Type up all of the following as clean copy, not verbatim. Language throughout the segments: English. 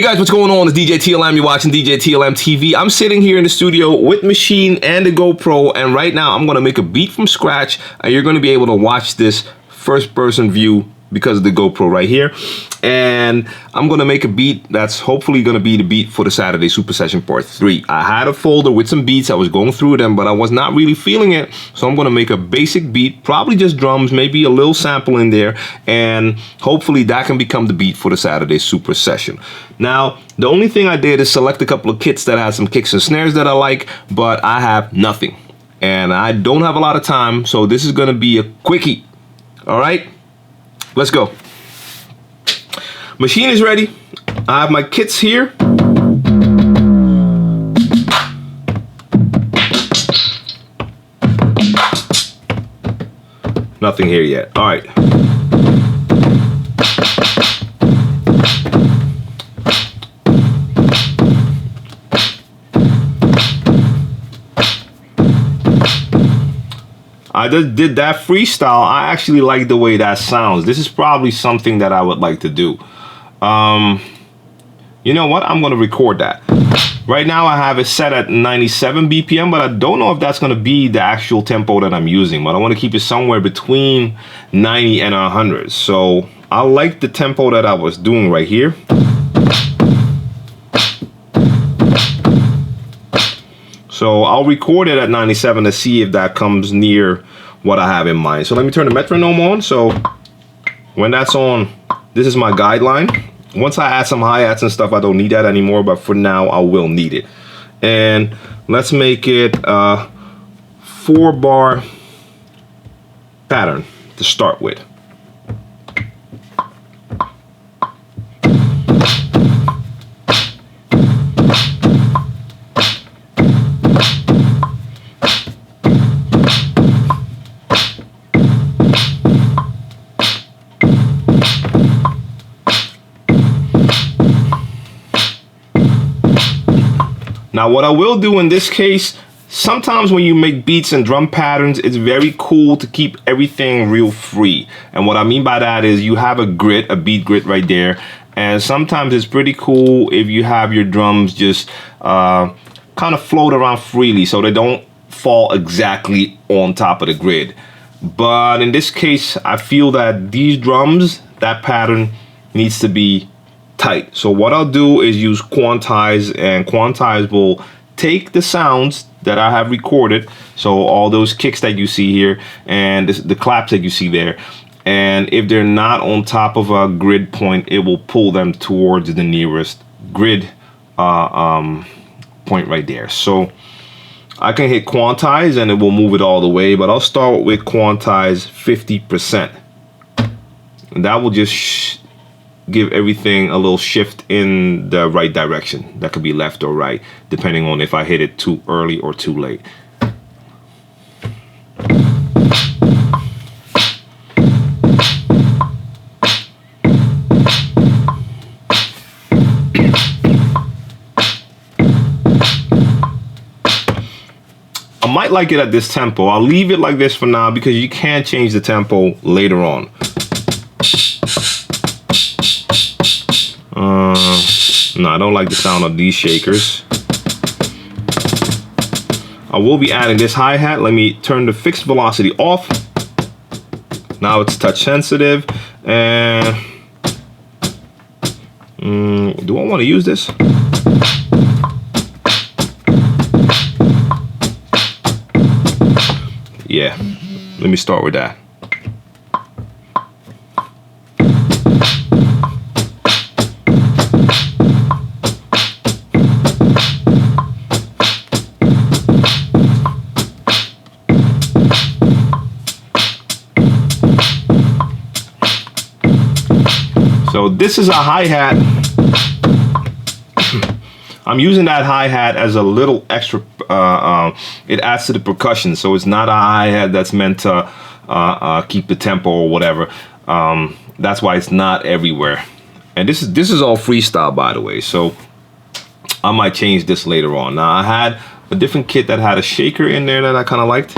guys, what's going on? It's djTLM. You're watching djTLMtv. I'm sitting here in the studio with Machine and the GoPro, and right now I'm going to make a beat from scratch, and you're going to be able to watch this first-person view because of the GoPro right here. And I'm going to make a beat that's hopefully going to be the beat for the Saturday Super Session Part 3. I had a folder with some beats. I was going through them, but I was not really feeling it. So I'm going to make a basic beat, probably just drums, maybe a little sample in there, and hopefully that can become the beat for the Saturday Super Session. Now, the only thing I did is select a couple of kits that had some kicks and snares that I like, but I have nothing. And I don't have a lot of time, so this is going to be a quickie. All right? Let's go. Machine is ready. I have my kits here. Nothing here yet. All right. I just did that freestyle. I actually like the way that sounds. This is probably something that I would like to do. You know what? I'm going to record that. Right now I have it set at 97 BPM, but I don't know if that's going to be the actual tempo that I'm using. But I want to keep it somewhere between 90 and 100. So I like the tempo that I was doing right here. So I'll record it at 97 to see if that comes near what I have in mind. So let me turn the metronome on. So when that's on, this is my guideline. Once I add some hi-hats and stuff, I don't need that anymore, but for now I will need it. And let's make it a 4-bar pattern to start with. Now, what I will do in this case, sometimes when you make beats and drum patterns, it's very cool to keep everything real free. And what I mean by that is you have a grid, a beat grid right there. And sometimes it's pretty cool if you have your drums just kind of float around freely so they don't fall exactly on top of the grid. But in this case, I feel that these drums, that pattern needs to be tight. So what I'll do is use Quantize, and Quantize will take the sounds that I have recorded, so all those kicks that you see here and the claps that you see there, and if they're not on top of a grid point, it will pull them towards the nearest grid point right there. So I can hit Quantize and it will move it all the way, but I'll start with Quantize 50%, and that will just give everything a little shift in the right direction. That could be left or right, depending on if I hit it too early or too late. I might like it at this tempo. I'll leave it like this for now because you can change the tempo later on. No, I don't like the sound of these shakers. I will be adding this hi-hat. Let me turn the fixed velocity off. Now it's touch sensitive. And do I want to use this? Yeah, let me start with that. So this is a hi-hat. I'm using that hi-hat as a little extra, it adds to the percussion. So it's not a hi-hat that's meant to keep the tempo or whatever. That's why it's not everywhere. And this is all freestyle, by the way. So I might change this later on. Now I had a different kit that had a shaker in there that I kind of liked.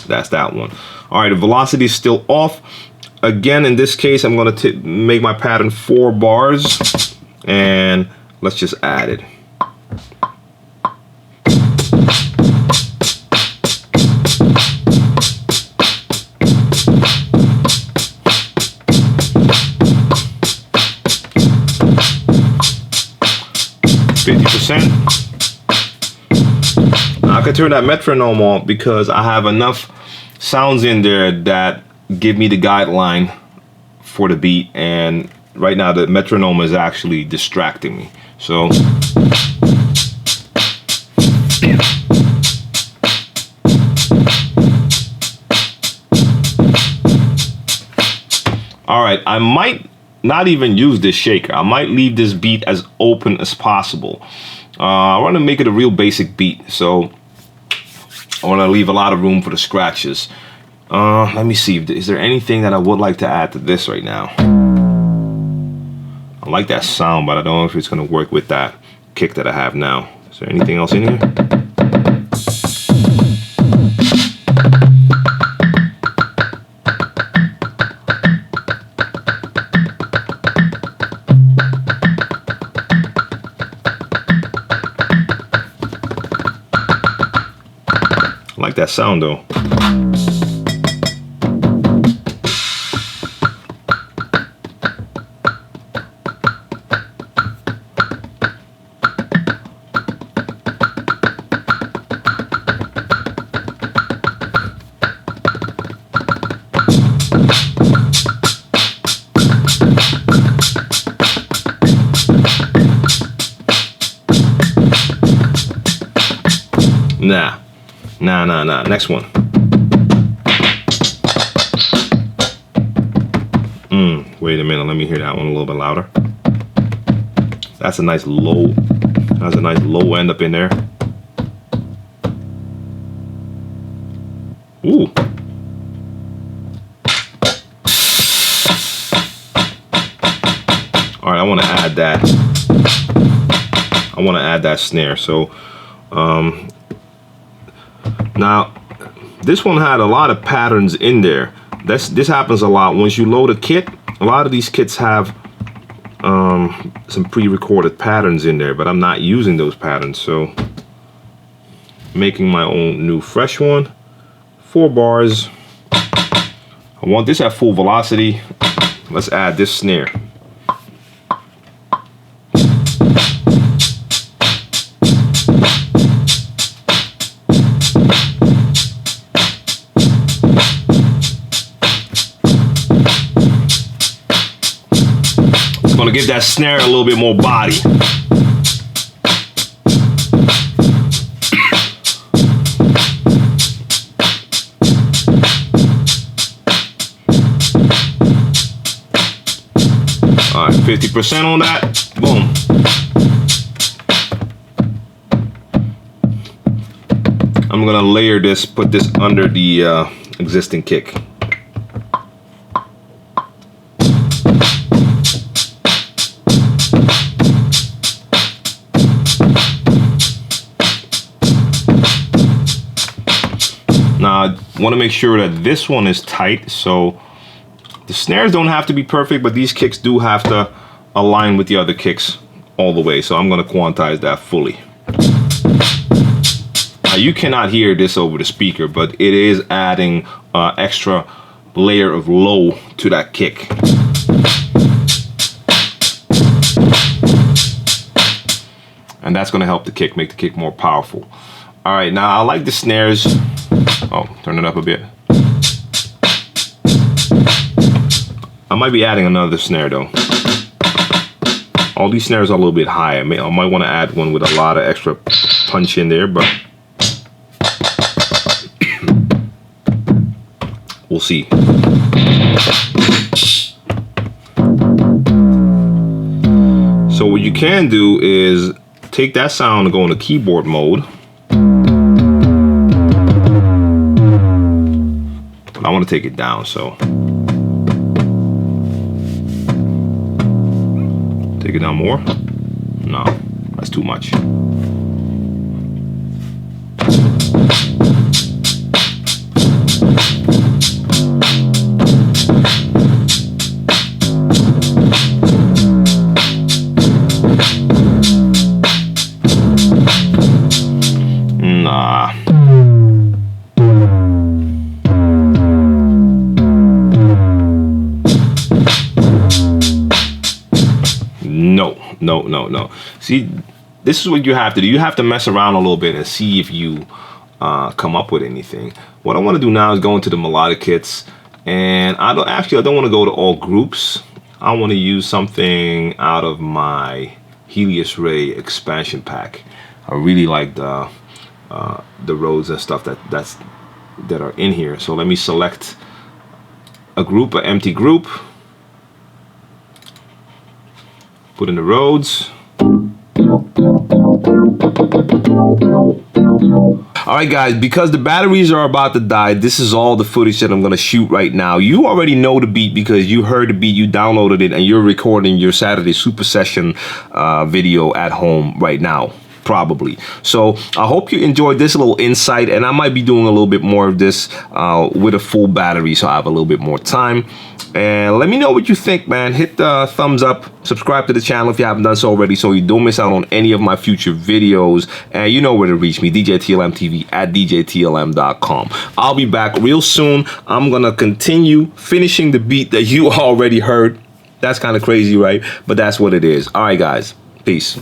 That's that one. All right, the velocity is still off. again, in this case, I'm going to make my pattern 4 bars, and let's just add it. I can turn that metronome on because I have enough sounds in there that give me the guideline for the beat, and right now the metronome is actually distracting me. So all right, I might not even use this shaker. I might leave this beat as open as possible. I want to make it a real basic beat, so I want to leave a lot of room for the scratches. Let me see, is there anything that I would like to add to this right now? I like that sound, but I don't know if it's going to work with that kick that I have now. Is there anything else in here? I like that sound though. Nah. Next one. Wait a minute. Let me hear that one a little bit louder. That's a nice low. That's a nice low end up in there. Ooh. All right. I want to add that. I want to add that snare. So, now, this one had a lot of patterns in there. This happens a lot. Once you load a kit, a lot of these kits have some pre-recorded patterns in there, but I'm not using those patterns. So, making my own new fresh one. 4 bars. I want this at full velocity. Let's add this snare. Give that snare a little bit more body. All right, 50% on that. Boom. I'm gonna layer this, put this under the existing kick. Now, I want to make sure that this one is tight, so the snares don't have to be perfect, but these kicks do have to align with the other kicks all the way, so I'm going to quantize that fully. Now, you cannot hear this over the speaker, but it is adding an extra layer of low to that kick. And that's going to help the kick, make the kick more powerful. All right, now I like the snares. Oh, turn it up a bit. I might be adding another snare though. All these snares are a little bit high. I might want to add one with a lot of extra punch in there, but we'll see. So what you can do is take that sound and go into keyboard mode. I want to take it down, so take it down more. No, that's too much. No. See, this is what you have to do. You have to mess around a little bit and see if you come up with anything. What I want to do now is go into the melodic kits, and I don't want to go to all groups. I want to use something out of my Helios Ray expansion pack. I really like the Rhodes and stuff that are in here. So let me select a group, an empty group. Put in the Rhodes. Alright guys, because the batteries are about to die, this is all the footage that I'm going to shoot right now. You already know the beat because you heard the beat, you downloaded it, and you're recording your Saturday Super Session video at home right now. Probably. So I hope you enjoyed this little insight, and I might be doing a little bit more of this with a full battery, so I have a little bit more time. And let me know what you think, man. Hit the thumbs up, subscribe to the channel if you haven't done so already, so you don't miss out on any of my future videos. And you know where to reach me, djTLMtv at djTLM.com. I'll be back real soon. I'm gonna continue finishing the beat that you already heard. That's kind of crazy, right? But that's what it is. All right, guys. Peace.